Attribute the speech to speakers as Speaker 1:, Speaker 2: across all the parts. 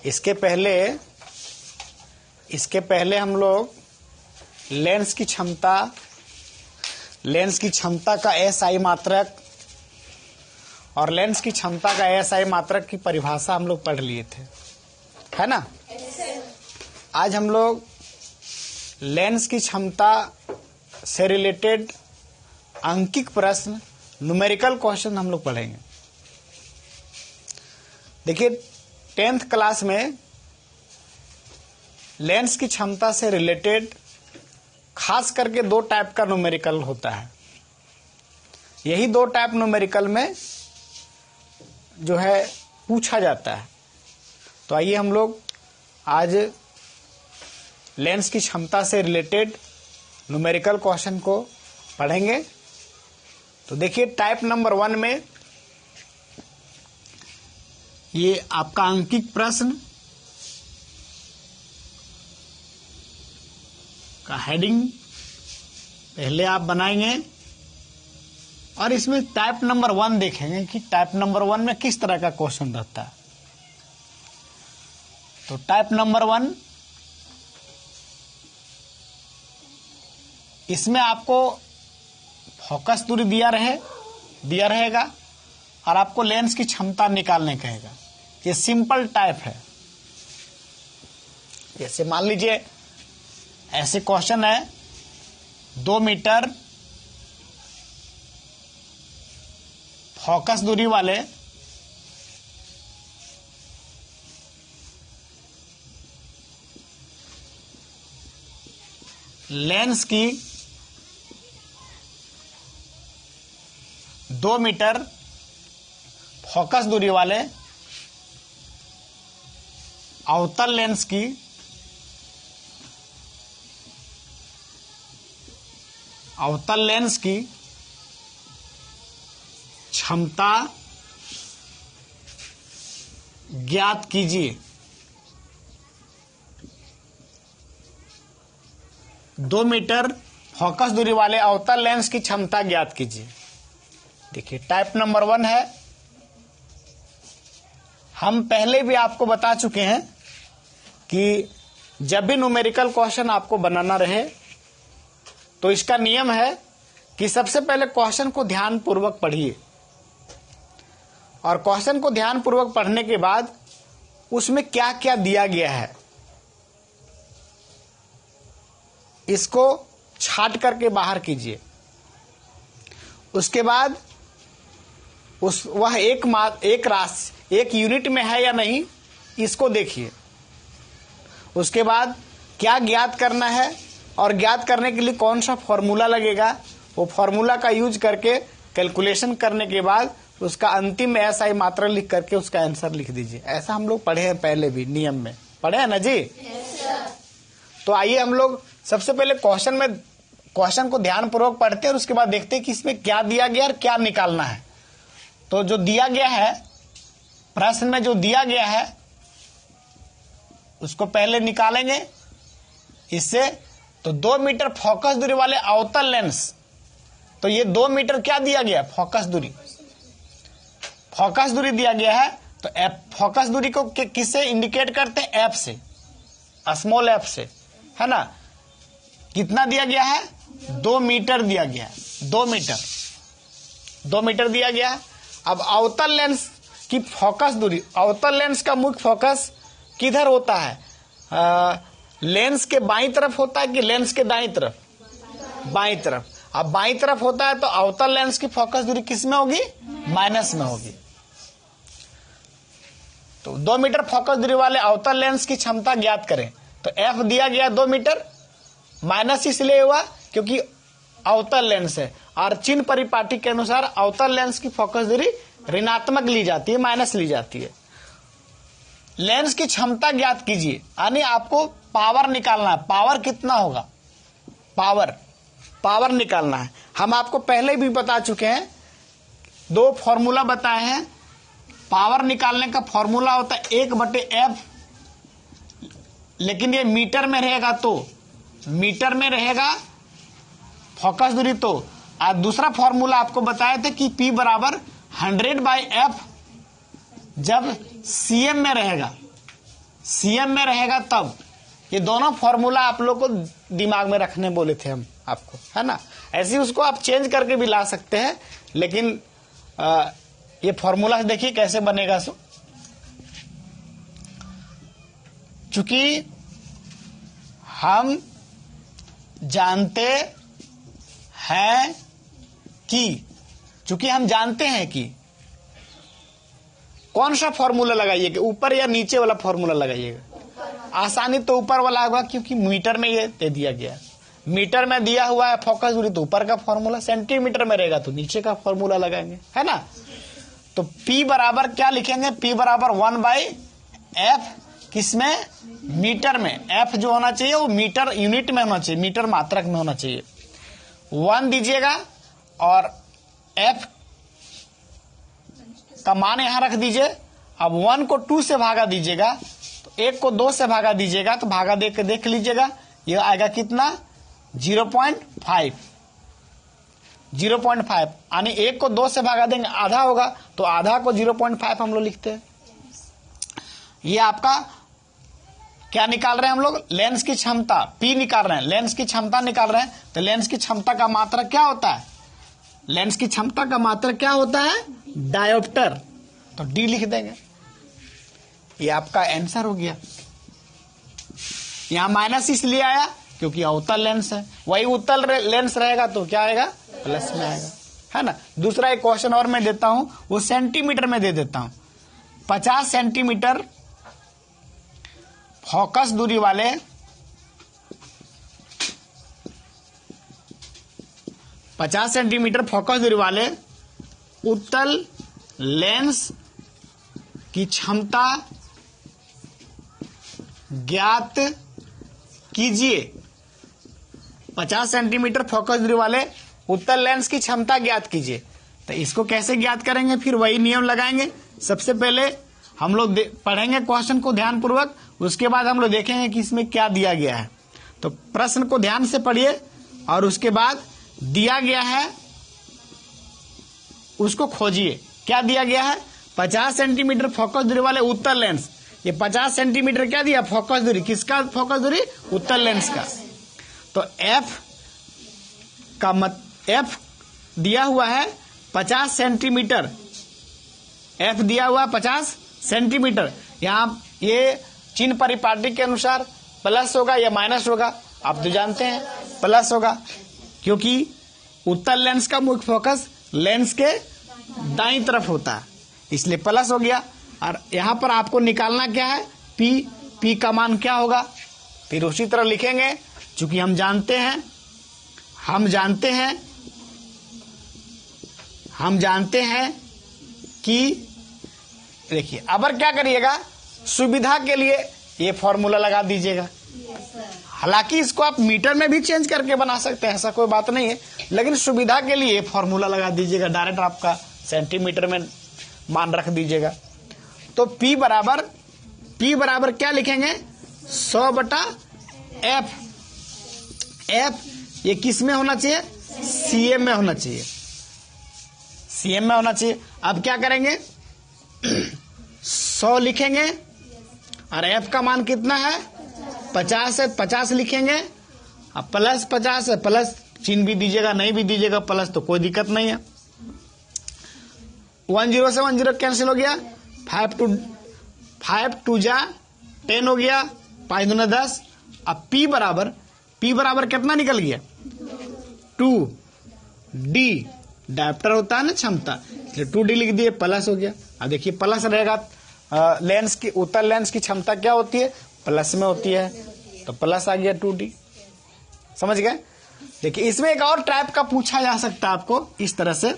Speaker 1: इसके पहले हम लोग लेंस की क्षमता का एसआई मात्रक और लेंस की क्षमता का एसआई मात्रक की परिभाषा हम लोग पढ़ लिए थे, है ना। आज हम लोग लेंस की क्षमता से रिलेटेड अंकिक प्रश्न, न्यूमेरिकल क्वेश्चन हम लोग पढ़ेंगे। देखिए 10th क्लास में लेंस की क्षमता से रिलेटेड खास करके 2 टाइप का न्यूमेरिकल होता है। यही 2 टाइप न्यूमेरिकल में जो है पूछा जाता है। तो आइए हम लोग आज लेंस की क्षमता से रिलेटेड न्यूमेरिकल क्वेश्चन को पढ़ेंगे। तो देखिए टाइप नंबर 1 में ये आपका अंकिक प्रश्न का हेडिंग पहले आप बनाएंगे और इसमें टाइप नंबर 1 देखेंगे कि टाइप नंबर 1 में किस तरह का क्वेश्चन रहता है। तो टाइप नंबर 1, इसमें आपको फोकस दूरी दिया रहेगा और आपको लेंस की क्षमता निकालने कहेगा। ये सिंपल टाइप है। जैसे मान लीजिए ऐसे क्वेश्चन है, 2 मीटर फोकस दूरी वाले लेंस की 2 मीटर फोकस दूरी वाले अवतल लेंस की क्षमता ज्ञात कीजिए। 2 मीटर फोकस दूरी वाले अवतल लेंस की क्षमता ज्ञात कीजिए। देखिए टाइप नंबर 1 है। हम पहले भी आपको बता चुके हैं कि जब भी न्यूमेरिकल क्वेश्चन आपको बनाना रहे तो इसका नियम है कि सबसे पहले क्वेश्चन को ध्यानपूर्वक पढ़िए और क्वेश्चन को ध्यानपूर्वक पढ़ने के बाद उसमें क्या क्या दिया गया है इसको छांट करके बाहर कीजिए। उसके बाद वह एक यूनिट में है या नहीं इसको देखिए। उसके बाद क्या ज्ञात करना है और ज्ञात करने के लिए कौन सा फॉर्मूला लगेगा, वो फॉर्मूला का यूज करके कैलकुलेशन करने के बाद उसका अंतिम एसआई मात्रा लिख करके उसका आंसर लिख दीजिए। ऐसा हम लोग पढ़े हैं, पहले भी नियम में पढ़े हैं ना जी। तो आइए हम लोग सबसे पहले क्वेश्चन को ध्यानपूर्वक पढ़ते हैं और उसके बाद देखते हैं कि इसमें क्या दिया गया और क्या निकालना है। तो जो दिया गया है, प्रश्न में जो दिया गया है उसको पहले निकालेंगे इससे। तो 2 मीटर फोकस दूरी वाले अवतल लेंस, तो ये 2 मीटर क्या दिया गया, फोकस दूरी दिया गया है। तो फोकस दूरी को किससे इंडिकेट करते हैं, एफ से, स्मॉल एफ से, है ना। कितना दिया गया है, 2 मीटर दिया गया है। 2 मीटर दिया गया है। अब अवतल लेंस की फोकस दूरी, अवतल लेंस का मुख्य फोकस किधर होता है, लेंस के बाईं तरफ होता है कि लेंस के दाईं तरफ, बाईं तरफ। अब बाईं तरफ होता है तो अवतल लेंस की फोकस दूरी किस में होगी, माइनस में होगी। तो 2 मीटर फोकस दूरी वाले अवतल लेंस की क्षमता ज्ञात करें। तो एफ दिया गया 2 मीटर, माइनस इसलिए हुआ क्योंकि अवतल लेंस है और चिन्ह परिपाटी के अनुसार अवतल लेंस की फोकस दूरी ऋणात्मक ली जाती है, माइनस ली जाती है। लेंस की क्षमता ज्ञात कीजिए, यानी आपको पावर निकालना है। पावर कितना होगा, पावर निकालना है। हम आपको पहले भी बता चुके हैं, 2 फॉर्मूला बताए हैं। पावर निकालने का फॉर्मूला होता है 1/f, लेकिन ये मीटर में रहेगा तो मीटर में रहेगा फोकस दूरी। तो आज दूसरा फॉर्मूला आपको बताए थे कि P = 100/f जब cm में रहेगा, सीएम में रहेगा तब। ये दोनों फॉर्मूला आप लोग को दिमाग में रखने बोले थे हम आपको, है ना। ऐसे ही उसको आप चेंज करके भी ला सकते हैं, लेकिन ये फॉर्मूला देखिए कैसे बनेगा। सो चूंकि हम जानते हैं कि, चूंकि हम जानते हैं कि, कौन सा फॉर्मूला लगाइएगा, ऊपर या नीचे वाला फॉर्मूला लगाइएगा। आसानी तो ऊपर वाला होगा, क्योंकि मीटर में ये दे दिया गया। मीटर में दिया हुआ है फोकस दूरी, तो ऊपर का फॉर्मूला, सेंटीमीटर में रहेगा तो नीचे का फॉर्मूला लगाएंगे, है ना। तो P बराबर क्या लिखेंगे, P बराबर 1/f, किसमें, मीटर में। F जो होना चाहिए वो मीटर यूनिट में होना चाहिए, मीटर मात्रक में होना चाहिए। 1 दीजिएगा और F का मान यहां रख दीजिए। अब 1 को 2 से भागा दीजिएगा, तो 1 को 2 से भागा दीजिएगा, तो भागा देख लीजिएगा, ये आएगा कितना, 0.5। 0.5 यानी 1 को 2 से भागा देंगे आधा होगा, तो आधा को 0.5 हम लोग लिखते हैं। ये आपका क्या निकाल रहे हैं हम लोग, लेंस की क्षमता, P निकाल रहे हैं, लेंस की क्षमता निकाल रहे हैं। तो लेंस की क्षमता का मात्रा क्या होता है, लेंस की क्षमता का मात्रा क्या होता है, डायोप्टर, तो D लिख देंगे। ये आपका आंसर हो गया। यहां माइनस इसलिए आया क्योंकि अवतल लेंस है, वही उत्तल लेंस रहेगा तो क्या आएगा, प्लस में आएगा, है ना। दूसरा एक क्वेश्चन और मैं देता हूं, वो सेंटीमीटर में दे देता हूं। 50 सेंटीमीटर फोकस दूरी वाले 50 सेंटीमीटर फोकस दूरी वाले उत्तल लेंस की क्षमता ज्ञात कीजिए। 50 सेंटीमीटर फोकस दूरी वाले उत्तल लेंस की क्षमता ज्ञात कीजिए। तो इसको कैसे ज्ञात करेंगे, फिर वही नियम लगाएंगे। सबसे पहले हम लोग पढ़ेंगे क्वेश्चन को ध्यानपूर्वक, उसके बाद हम लोग देखेंगे कि इसमें क्या दिया गया है। तो प्रश्न को ध्यान से पढ़िए और उसके बाद दिया गया है उसको खोजिए। क्या दिया गया है, 50 सेंटीमीटर फोकस दूरी वाले उत्तल लेंस। ये 50 सेंटीमीटर क्या दिया, फोकस दूरी, किसका फोकस दूरी, उत्तल लेंस का। तो F दिया हुआ है 50 सेंटीमीटर, F दिया हुआ 50 सेंटीमीटर। यहां ये चिन्ह परिपाटी के अनुसार प्लस होगा या माइनस होगा, आप तो जानते हैं प्लस होगा, क्योंकि उत्तल लेंस का मुख्य फोकस लेंस के दाईं तरफ होता है, इसलिए प्लस हो गया। और यहां पर आपको निकालना क्या है, P का मान क्या होगा, फिर उसी तरह लिखेंगे। चूंकि हम जानते हैं कि, देखिए अब क्या करिएगा, सुविधा के लिए ये फॉर्मूला लगा दीजिएगा। हालांकि इसको आप मीटर में भी चेंज करके बना सकते हैं, ऐसा कोई बात नहीं है, लेकिन सुविधा के लिए फॉर्मूला लगा दीजिएगा, डायरेक्ट आपका सेंटीमीटर में मान रख दीजिएगा। तो P बराबर क्या लिखेंगे, 100/F। F ये किस में होना चाहिए, CM में होना चाहिए, CM में होना चाहिए। अब क्या करेंगे, 100 लिखेंगे और F का मान कितना है, 50 है, 50 लिखेंगे। अब प्लस 50 है, प्लस चिन्ह भी दीजिएगा, नहीं भी दीजिएगा प्लस तो कोई दिक्कत नहीं है। 10 से 10 कैंसिल हो गया, 5 2 जा 10 हो गया, 5 दूना 10। अब P बराबर कितना निकल गया, 2D, डायोप्टर होता है ना क्षमता, इसलिए 2D लिख दिए, प्लस हो गया। अब देखिए प्लस रहेगा, लेंस की, उत्तल लेंस की क्षमता क्या होती है, प्लस में होती है, तो प्लस आ गया 2D। समझ गए। देखिए इसमें एक और टाइप का पूछा जा सकता है आपको, इस तरह से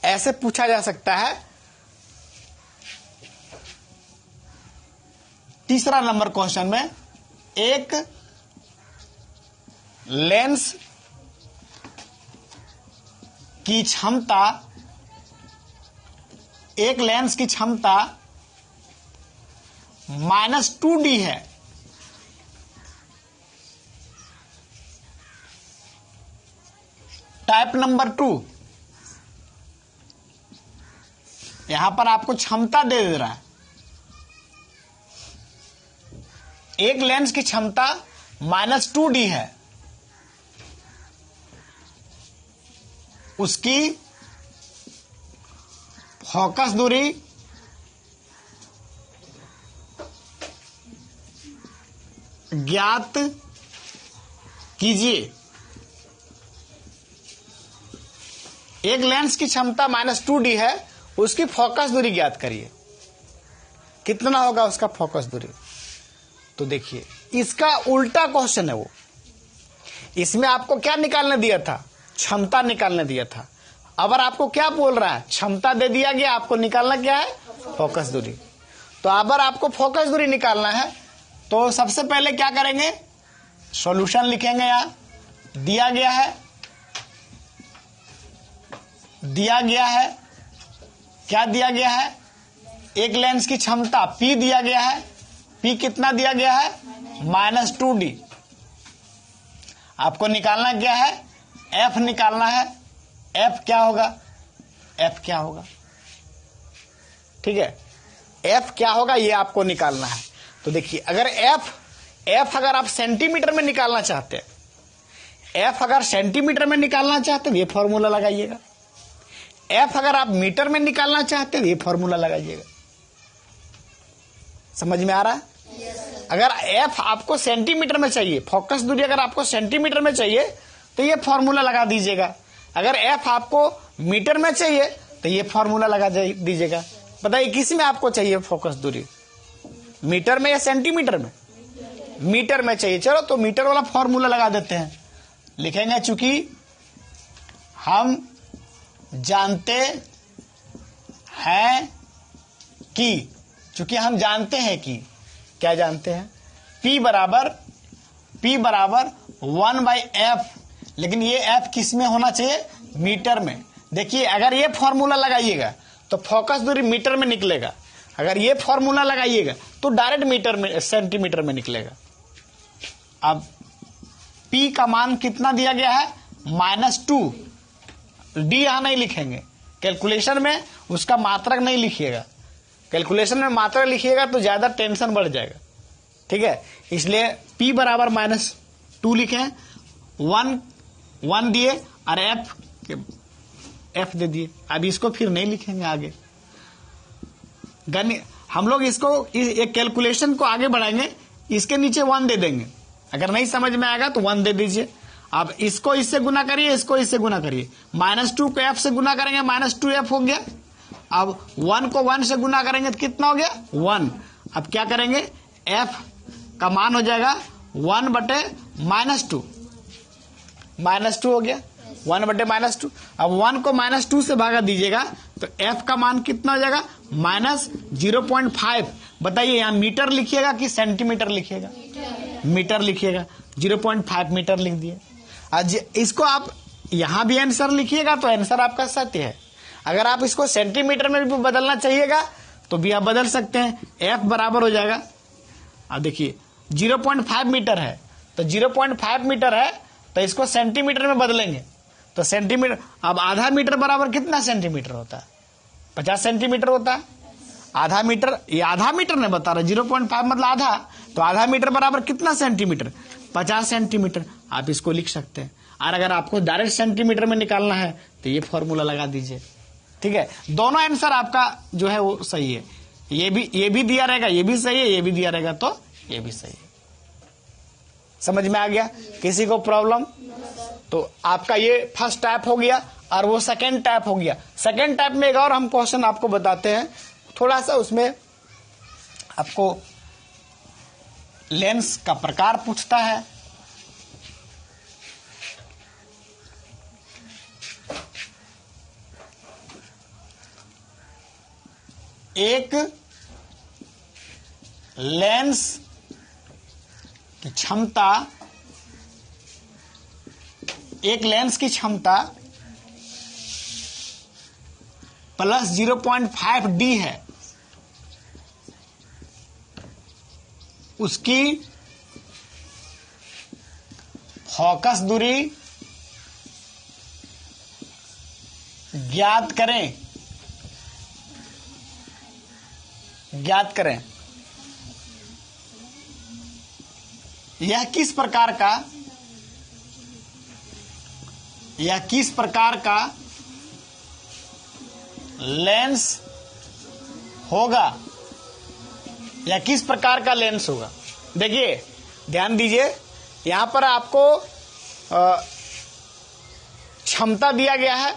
Speaker 1: ऐसे पूछा जा सकता है। तीसरा नंबर क्वेश्चन में, एक लेंस की क्षमता -2D है। टाइप नंबर 2, यहां पर आपको क्षमता दे रहा है, एक लेंस की क्षमता -2d है, उसकी फोकस दूरी ज्ञात कीजिए। एक लेंस की क्षमता -2d है, उसकी फोकस दूरी ज्ञात करिए। कितना होगा उसका फोकस दूरी? तो देखिए, इसका उल्टा क्वेश्चन है वो। इसमें आपको क्या निकालने दिया था? क्षमता निकालने दिया था। अगर आपको क्या बोल रहा है? क्षमता दे दिया गया, आपको निकालना क्या है? फोकस दूरी। तो अगर आपको फोकस दूरी निकालना है तो सबसे पहले क्या करेंगे? सॉल्यूशन लिखेंगे। यहां दिया गया है क्या दिया गया है? एक लेंस की क्षमता P दिया गया है। P कितना दिया गया है? -2d। आपको निकालना क्या है? F निकालना है। F क्या होगा? ठीक है, F क्या होगा ये आपको निकालना है। तो देखिए, अगर F अगर आप सेंटीमीटर में निकालना चाहते हैं, F अगर सेंटीमीटर में निकालना चाहते हैं ये फॉर्मूला लगाइएगा। F अगर आप मीटर में निकालना चाहते हैं ये फॉर्मूला लगाइएगा। समझ में आ रहा है? अगर F आपको सेंटीमीटर में चाहिए, फोकस दूरी अगर आपको सेंटीमीटर में चाहिए तो ये फॉर्मूला लगा दीजिएगा। अगर F आपको मीटर में चाहिए तो ये फॉर्मूला लगा दीजिएगा। बताइए किस में आपको चाहिए फोकस दूरी? मीटर में या सेंटीमीटर में? मीटर में चाहिए। चलो तो मीटर वाला फॉर्मूला लगा देते हैं। लिखेंगे चूंकि हम जानते हैं कि क्या जानते हैं? P बराबर 1/f। लेकिन ये F किस में होना चाहिए? मीटर में। देखिए, अगर ये फॉर्मूला लगाइएगा तो फोकस दूरी मीटर में निकलेगा। अगर ये फॉर्मूला लगाइएगा तो डायरेक्ट मीटर में, सेंटीमीटर में निकलेगा। अब P का मान कितना दिया गया है? -2। D यहां नहीं लिखेंगे, कैलकुलेशन में उसका मात्रक नहीं लिखिएगा। कैलकुलेशन में मात्रक लिखिएगा तो ज्यादा टेंशन बढ़ जाएगा। ठीक है, इसलिए P बराबर -2 लिखें। 1 दिए और F दे दिए। अब इसको फिर नहीं लिखेंगे आगे। हम लोग इसको एक कैलकुलेशन को आगे बढ़ाएंगे, इसके नीचे 1 दे देंगे। अगर नहीं समझ में आएगा तो 1 दे दीजिए। अब इसको इससे गुना करिए, इसको इससे गुना करिए। -2 को F से गुना करेंगे, -2F हो गया। अब 1 को 1 से गुना करेंगे तो कितना हो गया? 1। अब क्या करेंगे? F का मान हो जाएगा 1/-2। -2 हो गया, 1/-2। अब 1 को -2 से भागा दीजिएगा तो F का मान कितना हो जाएगा? -0.5। बताइए, यहां मीटर लिखिएगा कि सेंटीमीटर लिखिएगा? मीटर लिखिएगा। 0.5 मीटर लिख दिए। आज इसको आप यहां भी आंसर लिखिएगा तो आंसर आपका सत्य है। अगर आप इसको सेंटीमीटर में भी बदलना चाहिएगा तो भी आप बदल सकते हैं। F बराबर हो जाएगा, अब देखिए 0.5 मीटर है तो 0.5 मीटर है तो इसको सेंटीमीटर में बदलेंगे तो सेंटीमीटर। अब आधा मीटर बराबर कितना सेंटीमीटर होता है? 50 सेंटीमीटर होता है। आधा मीटर, ये आधा मीटर नहीं बता रहा, 0.5 मतलब आधा, तो आधा मीटर बराबर कितना सेंटीमीटर? 50 सेंटीमीटर। आप इसको लिख सकते हैं। और अगर आपको डायरेक्ट सेंटीमीटर में निकालना है तो ये फॉर्मूला लगा दीजिए। ठीक है, दोनों आंसर आपका जो है वो सही है। ये भी दिया रहेगा, ये भी सही है, ये भी दिया रहेगा तो ये भी सही है। समझ में आ गया? किसी को प्रॉब्लम? तो आपका ये फर्स्ट टाइप हो गया और वो सेकेंड टाइप हो गया। सेकेंड टाइप में एक और हम क्वेश्चन आपको बताते हैं, थोड़ा सा उसमें आपको लेंस का प्रकार पूछता है। एक लेंस की क्षमता, +0.5d है, उसकी फोकस दूरी ज्ञात करें। यह किस प्रकार का लेंस होगा, या किस प्रकार का लेंस होगा। देखिए ध्यान दीजिए, यहां पर आपको क्षमता दिया गया है,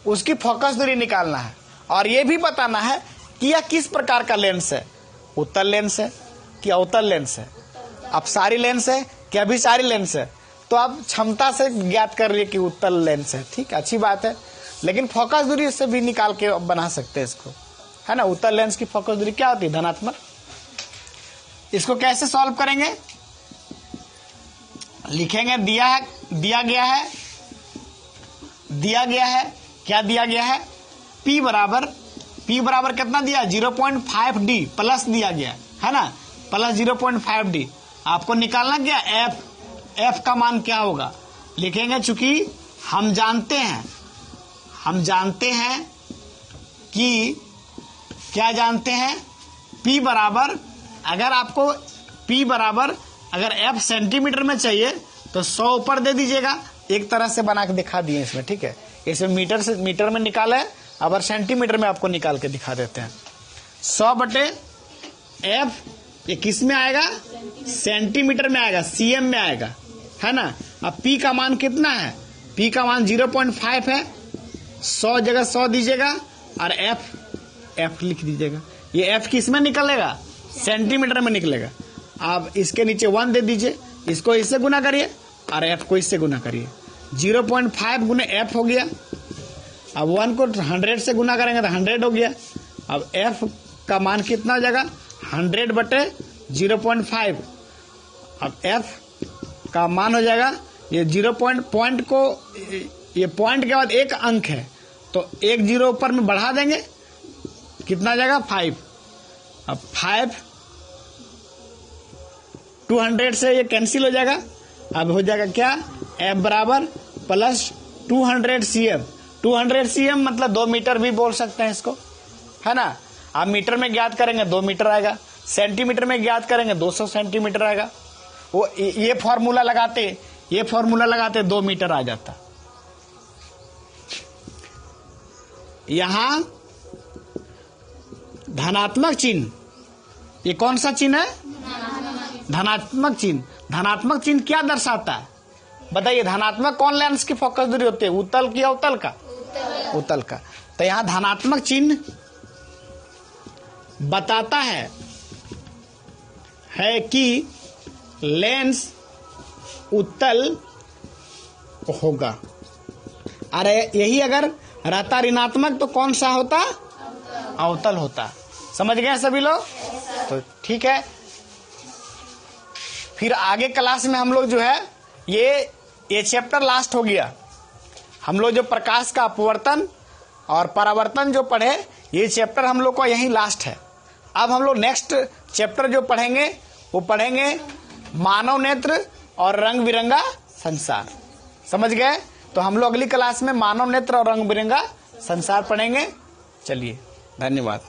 Speaker 1: उसकी फोकस दूरी निकालना है और यह भी बताना है कि यह किस प्रकार का लेंस है, उत्तल लेंस है कि अवतल लेंस है, अपसारी लेंस है कि अभिसारी लेंस है। तो आप क्षमता से ज्ञात कर रही है कि उत्तल लेंस है, ठीक, अच्छी बात है। लेकिन फोकस दूरी से भी निकाल के बना सकते हैं इसको, है ना। उत्तल लेंस की फोकस दूरी क्या होती है, धनात्मक। इसको कैसे सॉल्व करेंगे, लिखेंगे दिया गया है क्या दिया गया है, P बराबर कितना दिया, 0.5D प्लस दिया गया है ना, प्लस 0.5D। आपको निकालना क्या, F का मान क्या होगा, लिखेंगे। चूंकि हम जानते हैं कि क्या जानते हैं, P बराबर, अगर आपको P बराबर अगर F सेंटीमीटर में चाहिए तो 100 ऊपर दे दीजिएगा। एक तरह से बना के दिखा दिए इसमें, ठीक है। इसमें मीटर में निकाला है, अब सेंटीमीटर में आपको निकाल के दिखा देते हैं। 100/F ये किस में आएगा, सेंटीमीटर में आएगा, CM में आएगा, है ना। अब P का मान कितना है, P का मान 0.5 है, 100 जगह 100 दीजिएगा और F लिख दीजिएगा। ये F किस में निकलेगा, सेंटीमीटर में निकलेगा। आप इसके नीचे 1 दे दीजिए, इसको इससे गुना करिए और F को इससे गुना करिए। 0.5 गुने F हो गया। अब 1 को 100 से गुना करेंगे तो 100 हो गया। अब F का मान कितना हो जाएगा, 100/0.5। अब F का मान हो जाएगा, ये 0 पॉइंट को, ये पॉइंट के बाद एक अंक है तो एक 0 ऊपर में बढ़ा देंगे, कितना जाएगा, 5। अब 5 200 से ये कैंसिल हो जाएगा। अब हो जाएगा क्या, F बराबर प्लस 200 cm। 200 cm मतलब 2 मीटर भी बोल सकते हैं इसको, है ना। आप मीटर में ज्ञात करेंगे 2 मीटर आएगा, सेंटीमीटर में ज्ञात करेंगे 200 सेंटीमीटर आएगा। वो ये फॉर्मूला लगाते 2 मीटर आ जाता। यहां धनात्मक चिन्ह, ये कौन सा चिन्ह है, धनात्मक चिन्ह क्या दर्शाता है, बताइए। धनात्मक कौन लेंस की फोकस दूरी होती है, उत्तल की या अवतल का, उत्तल का। तो यहां धनात्मक चिन्ह बताता है कि लेंस उत्तल होगा। अरे यही अगर रहता ऋणात्मक तो कौन सा होता, अवतल होता। समझ गए सभी लोग, तो ठीक है। फिर आगे क्लास में हम लोग जो है ये चैप्टर लास्ट हो गया। हम लोग जो प्रकाश का अपवर्तन और परावर्तन जो पढ़े, ये चैप्टर हम लोग का यही लास्ट है। अब हम लोग नेक्स्ट चैप्टर जो पढ़ेंगे वो पढ़ेंगे मानव नेत्र और रंग बिरंगा संसार। समझ गए, तो हम लोग अगली क्लास में मानव नेत्र और रंग बिरंगा संसार पढ़ेंगे। चलिए, धन्यवाद।